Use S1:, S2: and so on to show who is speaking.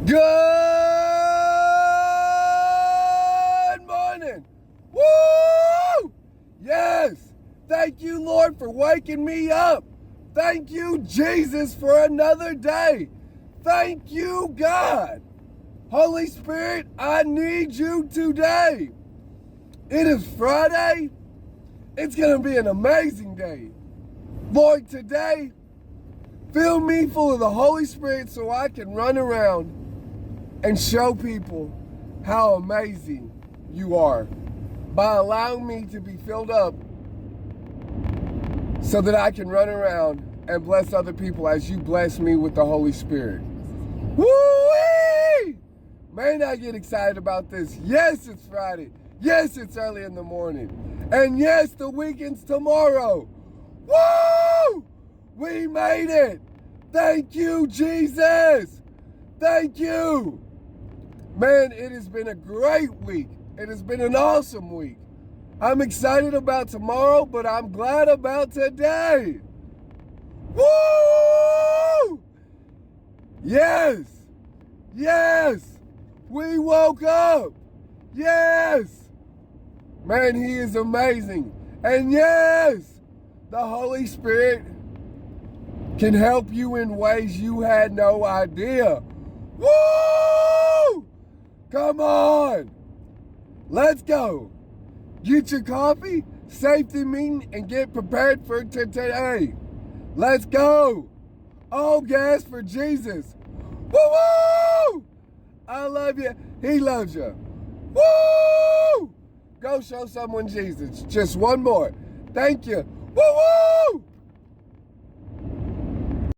S1: Good morning. Woo! Yes. Thank you, Lord, for waking me up. Thank you, Jesus, for another day. Thank you, God. Holy Spirit, I need you today. It is Friday. It's going to be an amazing day. Lord, today, fill me full of the Holy Spirit so I can run around and show people how amazing you are by allowing me to be filled up so that I can run around and bless other people as you bless me with the Holy Spirit. Woo-wee! Man, I get excited about this. Yes, it's Friday. Yes, it's early in the morning. And yes, the weekend's tomorrow. Woo! We made it. Thank you, Jesus. Thank you. Man, it has been a great week. It has been an awesome week. I'm excited about tomorrow, but I'm glad about today. Woo! Yes. Yes. We woke up. Yes. Man, he is amazing. And yes, the Holy Spirit can help you in ways you had no idea. Woo! Come on. Let's go. Get your coffee, safety meeting, and get prepared for today. Let's go. All gas for Jesus. Woo-woo! I love you. He loves you. Woo! Go show someone Jesus. Just one more. Thank you. Woo-woo!